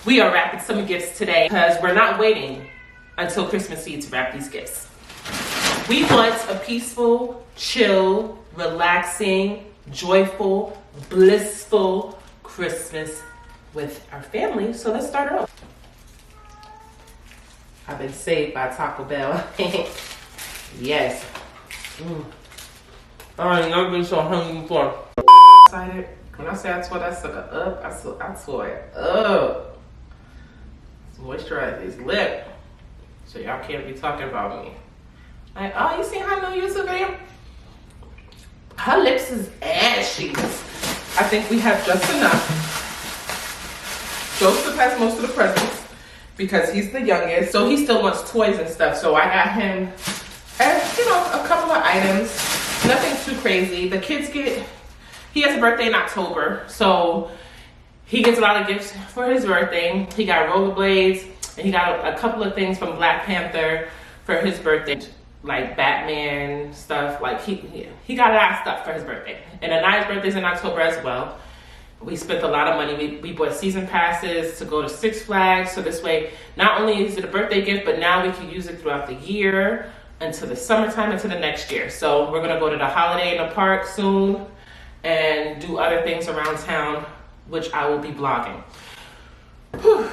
We are wrapping some gifts today because we're not waiting until Christmas Eve to wrap these gifts. We want a peaceful, chill, relaxing, joyful, blissful Christmas with our family. So let's start it off. I've been saved by Taco Bell. Yes. I ain't never been so hungry before. Excited. When I say I tore that sucker up, I tore it up. Let's moisturize his lip so y'all can't be talking about me. Like, oh, you see how new YouTube video? Her lips is ashy. I think we have just enough. Joseph has most of the presents because he's the youngest, so he still wants toys and stuff. So I got him, a couple of items. Nothing too crazy. The kids he has a birthday in October, so he gets a lot of gifts for his birthday. He got rollerblades, and he got a couple of things from Black Panther for his birthday, like Batman stuff. Like he got a lot of stuff for his birthday. And Anaya's birthday's in October as well. We spent a lot of money. We bought season passes to go to Six Flags, so this way, not only is it a birthday gift, but now we can use it throughout the year, until the summertime, until the next year. So we're gonna go to the Holiday in the Park soon and do other things around town, which I will be vlogging. Whew.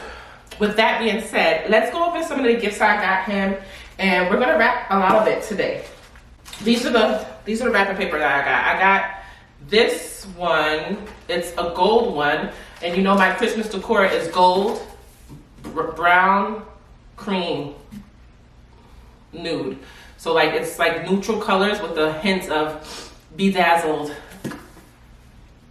With that being said, let's go over some of the gifts I got him, and we're gonna wrap a lot of it today. These are the wrapping paper that I got. I got this one. It's a gold one, and you know my Christmas decor is gold, brown, cream, nude. So like it's like neutral colors with a hint of bedazzled,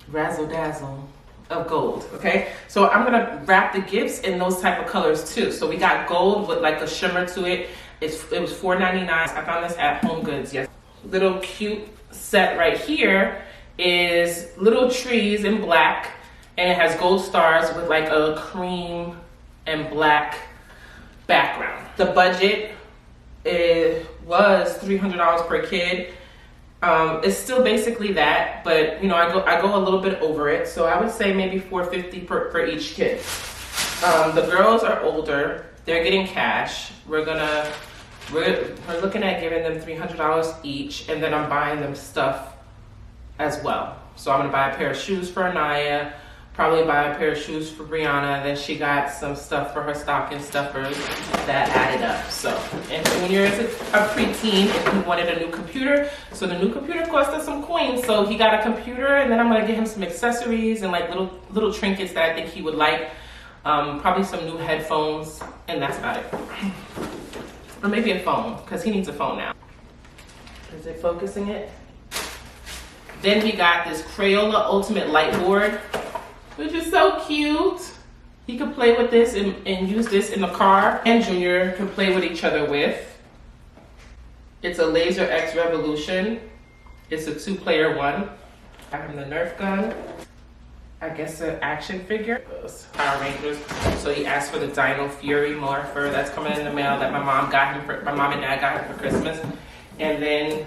razzle dazzle of gold. Okay, so I'm gonna wrap the gifts in those type of colors too. So we got gold with like a shimmer to it. It was $4.99. I found this at Home Goods. Yes. Little cute set right here is little trees in black, and it has gold stars with like a cream and black background. The budget, it was $300 per kid. It's still basically that, but you know, I go a little bit over it, so I would say maybe $450 for each kid. The girls are older; they're getting cash. We're looking at giving them $300 each, and then I'm buying them stuff as well. So I'm gonna buy a pair of shoes for Anaya, probably buy a pair of shoes for Brianna, then she got some stuff for her stocking stuffers that added up. So, and Junior is a preteen, and he wanted a new computer, so the new computer cost us some coins, so he got a computer, and then I'm gonna get him some accessories and like little trinkets that I think he would like. Probably some new headphones, and that's about it. Or maybe a phone, because he needs a phone now. Is it focusing it? Then we got this Crayola Ultimate Light Board, which is so cute. He could play with this and use this in the car, and Junior can play with each other with. It's a Laser X Revolution. It's a 2-player one. I have the Nerf gun. I guess an action figure. Power Rangers. So he asked for the Dino Fury Morpher that's coming in the mail that my mom and dad got him for Christmas. And then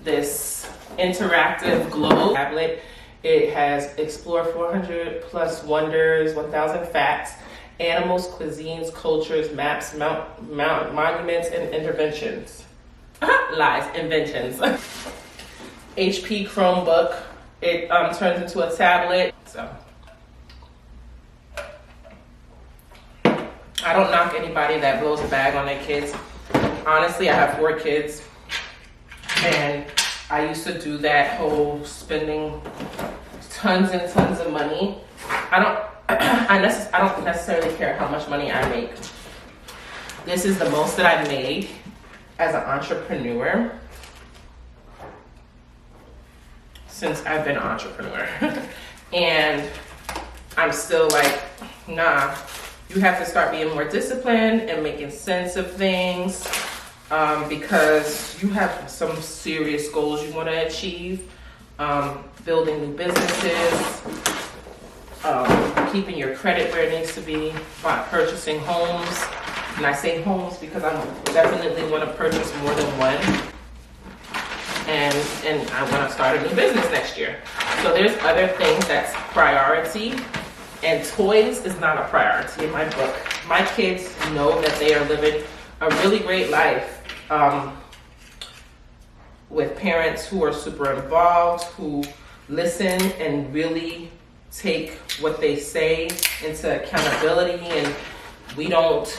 this interactive globe tablet. It has Explore 400 plus wonders, 1,000 facts, animals, cuisines, cultures, maps, monuments, and interventions. Lies, inventions. HP Chromebook. It turns into a tablet. So I don't knock anybody that blows a bag on their kids. Honestly, I have 4 kids, and I used to do that whole spending tons and tons of money. I don't necessarily care how much money I make. This is the most that I've made as an entrepreneur since I've been an entrepreneur. And I'm still like, nah, you have to start being more disciplined and making sense of things. Because you have some serious goals you want to achieve, building new businesses, keeping your credit where it needs to be, by purchasing homes. And I say homes because I definitely want to purchase more than one. And I want to start a new business next year. So there's other things that's priority And toys is not a priority in my book. My kids know that they are living a really great life with parents who are super involved, who listen and really take what they say into accountability. And we're not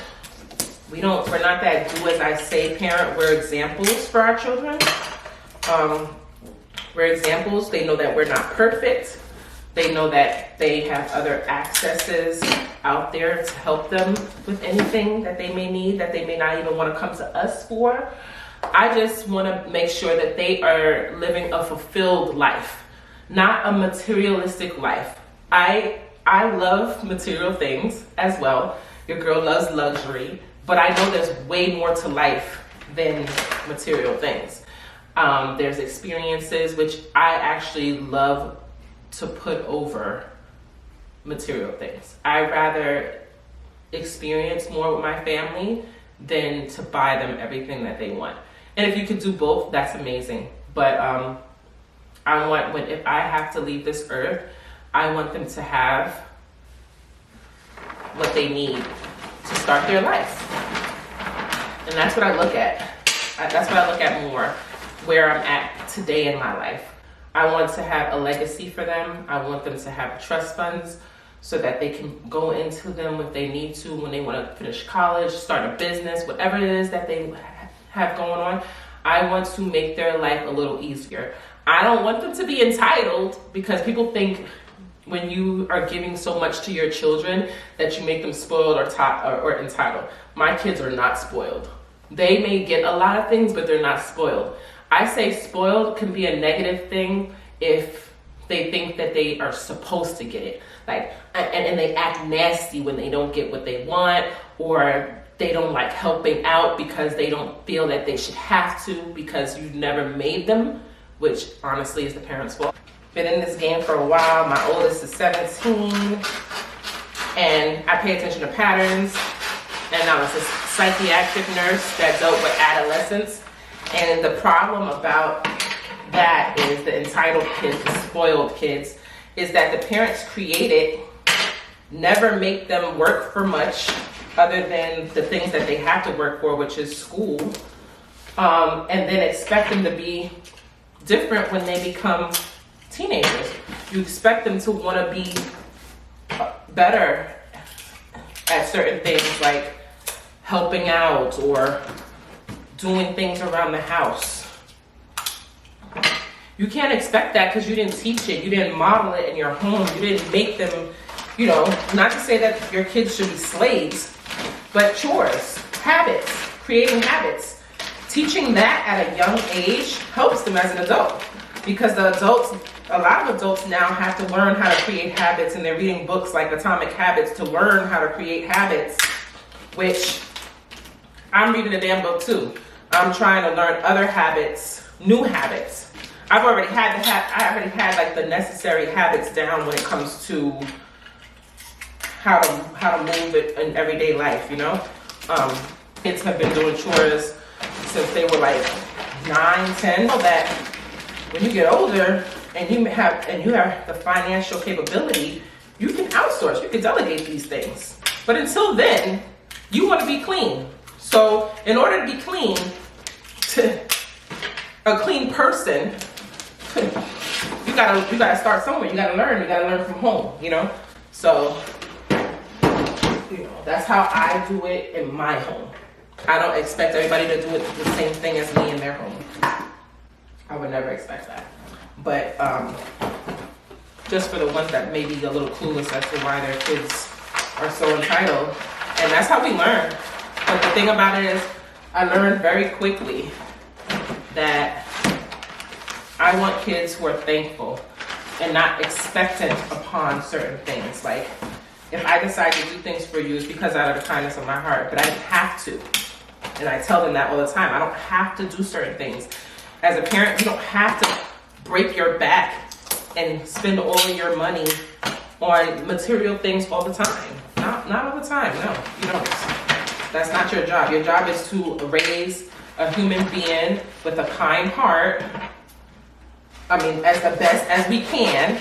that do as I say parent. We're examples for our children. We're examples. They know that we're not perfect. They know that they have other accesses out there to help them with anything that they may need, that they may not even want to come to us for. I just want to make sure that they are living a fulfilled life, not a materialistic life. I love material things as well. Your girl loves luxury, but I know there's way more to life than material things. There's experiences, which I actually love to put over material things. I'd rather experience more with my family than to buy them everything that they want. And if you could do both, that's amazing. But if I have to leave this earth, I want them to have what they need to start their life. And that's what I look at. That's what I look at more, where I'm at today in my life. I want to have a legacy for them. I want them to have trust funds so that they can go into them if they need to, when they want to finish college, start a business, whatever it is that they have going on. I want to make their life a little easier. I don't want them to be entitled, because people think when you are giving so much to your children that you make them spoiled or entitled. My kids are not spoiled. They may get a lot of things, but they're not spoiled. I say spoiled can be a negative thing if they think that they are supposed to get it. Like, and they act nasty when they don't get what they want, or they don't like helping out because they don't feel that they should have to because you never made them, which honestly is the parents' fault. Been in this game for a while. My oldest is 17, and I pay attention to patterns. And I was a psychiatric nurse that dealt with adolescents. And the problem about that is the entitled kids, the spoiled kids, is that the parents created never make them work for much other than the things that they have to work for, which is school, and then expect them to be different when they become teenagers. You expect them to want to be better at certain things, like helping out or doing things around the house. You can't expect that because you didn't teach it, you didn't model it in your home, you didn't make them, not to say that your kids should be slaves, but chores, habits, creating habits. Teaching that at a young age helps them as an adult, because a lot of adults now have to learn how to create habits, and they're reading books like Atomic Habits to learn how to create habits, which I'm reading a damn book too. I'm trying to learn other habits, new habits. I already had like the necessary habits down when it comes to how to move it in everyday life, Kids have been doing chores since they were like 9, 10. So that when you get older and you have the financial capability, you can outsource, you can delegate these things. But until then, you want to be clean. So in order to be clean, a clean person, you gotta start somewhere. You gotta learn from home, So that's how I do it in my home. I don't expect everybody to do it the same thing as me in their home. I would never expect that. But just for the ones that may be a little clueless as to why their kids are so entitled, and that's how we learn. But the thing about it is, I learned very quickly that I want kids who are thankful and not expectant upon certain things. Like, if I decide to do things for you, it's because out of the kindness of my heart, but I have to. And I tell them that all the time. I don't have to do certain things. As a parent, you don't have to break your back and spend all of your money on material things all the time. Not all the time, no, you don't. That's not your job. Your job is to raise a human being with a kind heart. I mean, as the best as we can.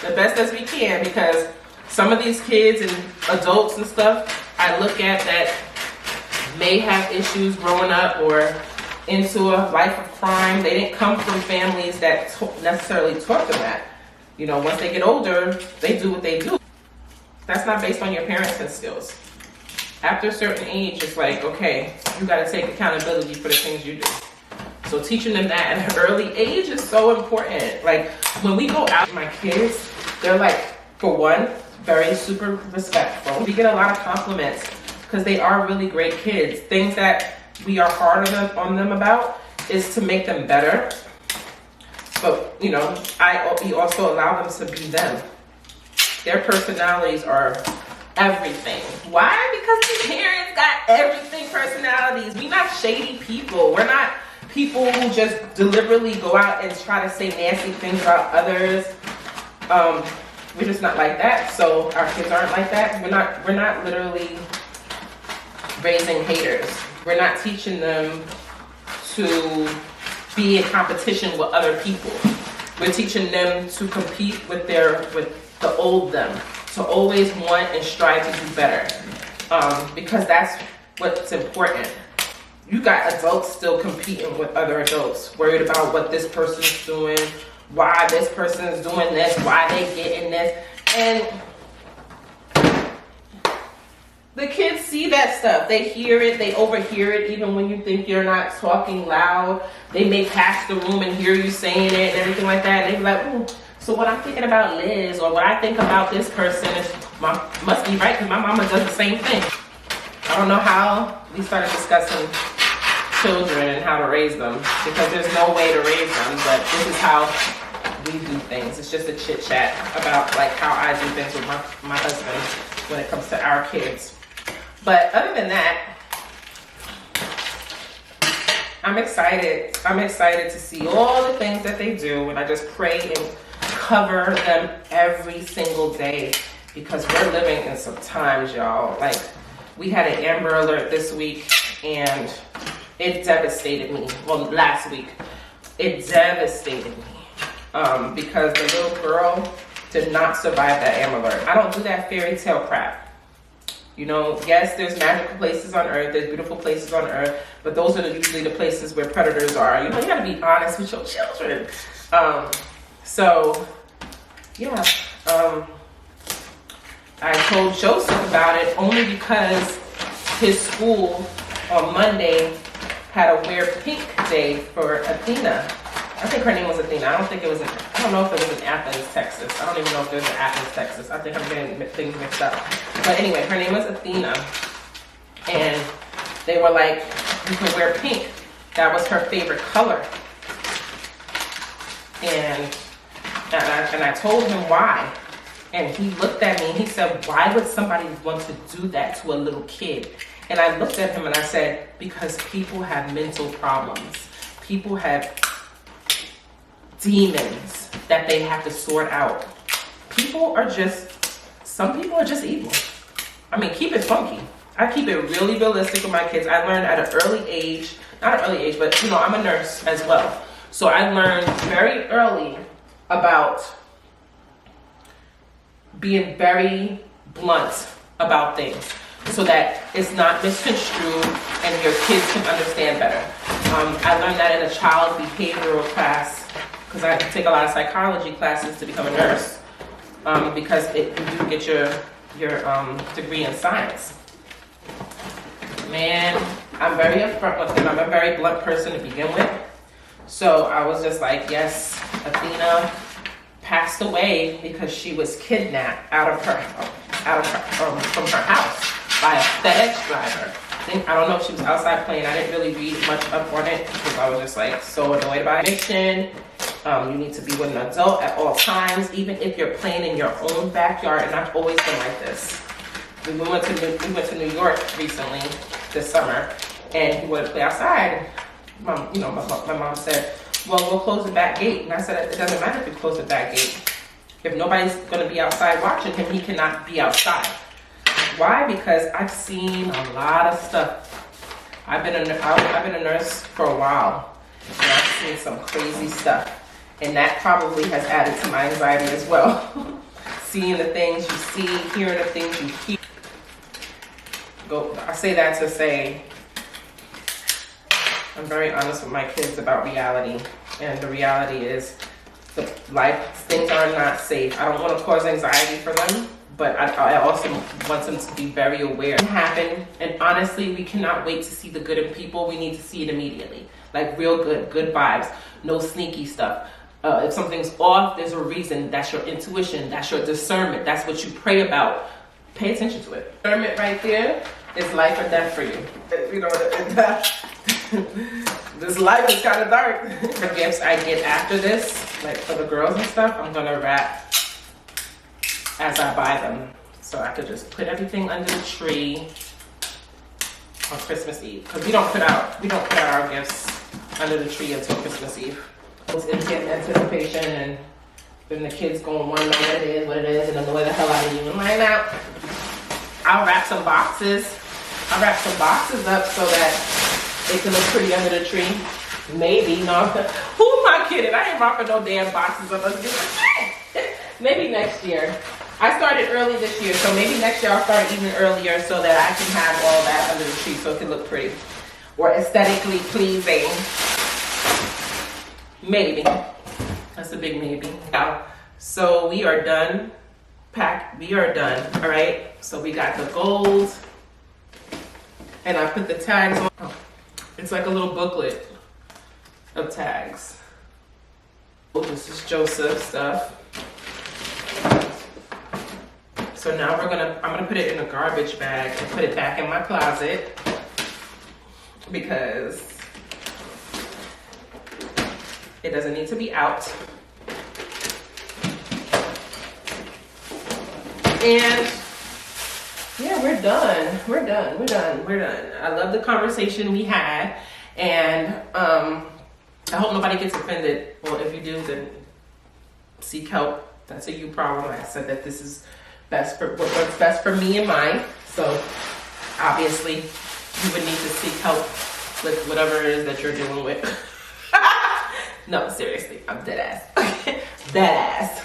the best as we can, because some of these kids and adults and stuff I look at that may have issues growing up or into a life of crime, they didn't come from families that necessarily taught them that. You know, once they get older, they do what they do. That's not based on your parenting skills. After a certain age, it's like, okay, you got to take accountability for the things you do. So teaching them that at an early age is so important. Like when we go out with my kids, they're like, for one, very super respectful. We get a lot of compliments because they are really great kids. Things that we are hard on them about is to make them better. But, you know, we also allow them to be them. Their personalities are everything. Why? Because the parents got everything personalities. We're not shady people. We're not people who just deliberately go out and try to say nasty things about others. We're just not like that. So our kids aren't like that. We're not literally raising haters. We're not teaching them to be in competition with other people. We're teaching them to compete with the old them, to always want and strive to do better, because that's what's important. You got adults still competing with other adults, worried about what this person's doing, why this person's doing this, why they getting this, and the kids see that stuff. They hear it, they overhear it, even when you think you're not talking loud. They may pass the room and hear you saying it and everything like that. And they be like, ooh, so what I'm thinking about Liz, or what I think about this person must be right, because my mama does the same thing. I don't know how we started discussing children and how to raise them, because there's no way to raise them, but this is how we do things. It's just a chit chat about like how I do things with my husband when it comes to our kids. But other than that, I'm excited. I'm excited to see all the things that they do, and I just pray and cover them every single day, because we're living in some times, y'all. Like, we had an Amber Alert this week, and it devastated me. Well, last week, it devastated me, because the little girl did not survive that Amber Alert. I don't do that fairy tale crap. You know, yes, there's magical places on earth, there's beautiful places on earth, but those are usually the places where predators are. You know, you gotta be honest with your children. I told Joseph about it only because his school on Monday had a wear pink day for Athena. I think her name was Athena. I don't know if it was in Athens, Texas. I don't even know if there's an Athens, Texas. I think I'm getting things mixed up. But anyway, her name was Athena. And they were like, you can wear pink. That was her favorite color. And I told him why. And he looked at me and he said, why would somebody want to do that to a little kid? And I looked at him and I said, because people have mental problems. People have demons that they have to sort out. Some people are just evil. I mean, keep it funky. I keep it really realistic with my kids. I learned at an early age, not an early age, but you know, I'm a nurse as well. So I learned very early about being very blunt about things, so that it's not misconstrued and your kids can understand better. I learned that in a child behavioral class, because I take a lot of psychology classes to become a nurse, because you do get your degree in science. Man, I'm very upfront with them. I'm a very blunt person to begin with. So I was just like, yes, Athena passed away because she was kidnapped from her house by a FedEx driver. I don't know if she was outside playing. I didn't really read much up on it because I was just like so annoyed about it. You need to be with an adult at all times, even if you're playing in your own backyard. And I've always been like this. We went to New York recently this summer, and he wanted to play outside. My mom said, well, we'll close the back gate. And I said, it doesn't matter if you close the back gate. If nobody's going to be outside watching him, he cannot be outside. Why? Because I've seen a lot of stuff. I've been a nurse for a while, and I've seen some crazy stuff. And that probably has added to my anxiety as well. seeing the things you see, hearing the things you hear. I say that to say, I'm very honest with my kids about reality. And the reality is, things are not safe. I don't want to cause anxiety for them, but I also want them to be very aware. It happened, and honestly, we cannot wait to see the good in people. We need to see it immediately. Like real good vibes, no sneaky stuff. If something's off, there's a reason. That's your intuition, that's your discernment, that's what you pray about. Pay attention to it. Discernment right there is life or death for you. You know, this life is kind of dark. The gifts I get after this, like for the girls and stuff, I'm gonna wrap as I buy them. So I could just put everything under the tree on Christmas Eve. Because we don't put out our gifts under the tree until Christmas Eve. It's in anticipation, and then the kids gonna wanna know what it is, and annoy the hell out of you. And like, now, I'll wrap some boxes. I'll wrap some boxes up so that it can look pretty under the tree. Maybe, no. Who am I kidding? I ain't wrapping no damn boxes up. Maybe next year. I started early this year, so maybe next year I'll start even earlier so that I can have all that under the tree so it can look pretty or aesthetically pleasing. Maybe. That's a big maybe. Now, so we are done. We are done. All right. So we got the gold, and I put the tags on. Oh, it's like a little booklet of tags. Oh, this is Joseph stuff. So now I'm gonna put it in a garbage bag and put it back in my closet because it doesn't need to be out. And yeah, we're done. We're done. I love the conversation we had, and I hope nobody gets offended. Well, if you do, then seek help. That's a you problem. I said that this is best for what's best for me and mine. So obviously you would need to seek help with whatever it is that you're dealing with. No, seriously, I'm dead ass. Dead ass.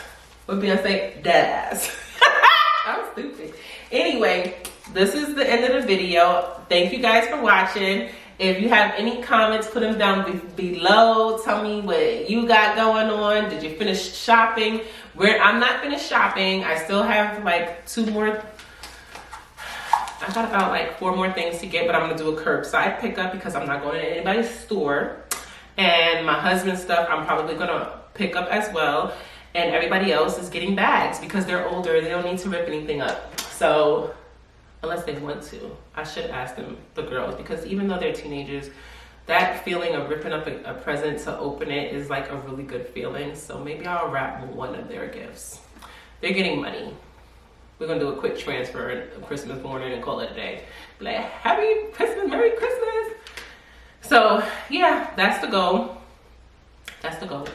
What Beyonce? Dead ass. I'm stupid. Anyway, this is the end of the video. Thank you guys for watching. If you have any comments, put them down below. Tell me what you got going on. Did you finish shopping? I'm not finished shopping. I still have like 2 more. I got about like 4 more things to get, but I'm gonna do a curbside pickup because I'm not going to anybody's store. And my husband's stuff I'm probably gonna pick up as well. And everybody else is getting bags because they're older. They don't need to rip anything up. So unless they want to, I should ask them, the girls, because even though they're teenagers, that feeling of ripping up a present to open it is like a really good feeling. So maybe I'll wrap one of their gifts. They're getting money. We're gonna do a quick transfer Christmas morning and call it a day. Be like, happy Christmas, Merry Christmas. So yeah, that's the goal. That's the goal.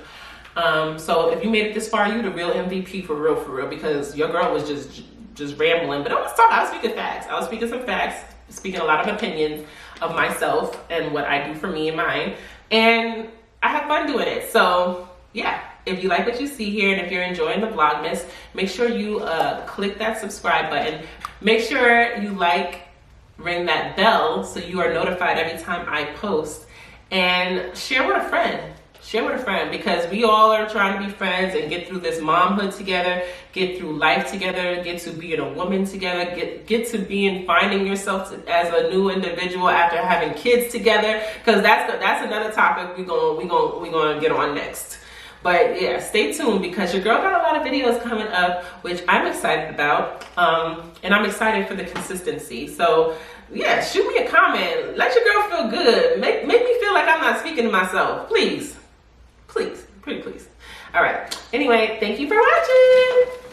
So if you made it this far, you the real MVP for real, because your girl was just rambling. But I was speaking facts. I was speaking some facts, speaking a lot of opinions of myself and what I do for me and mine. And I have fun doing it. So yeah, if you like what you see here and if you're enjoying the Vlogmas, make sure you click that subscribe button. Make sure you ring that bell so you are notified every time I post. And share with a friend. Share with a friend, because we all are trying to be friends and get through this momhood together, get through life together, get to being a woman together, get to finding yourself as a new individual after having kids together, because that's another topic we're gonna get on next. But yeah, stay tuned because your girl got a lot of videos coming up, which I'm excited about, and I'm excited for the consistency. So yeah, shoot me a comment. Let your girl feel good. Make me feel like I'm not speaking to myself, please. Please, pretty please. All right. Anyway, thank you for watching.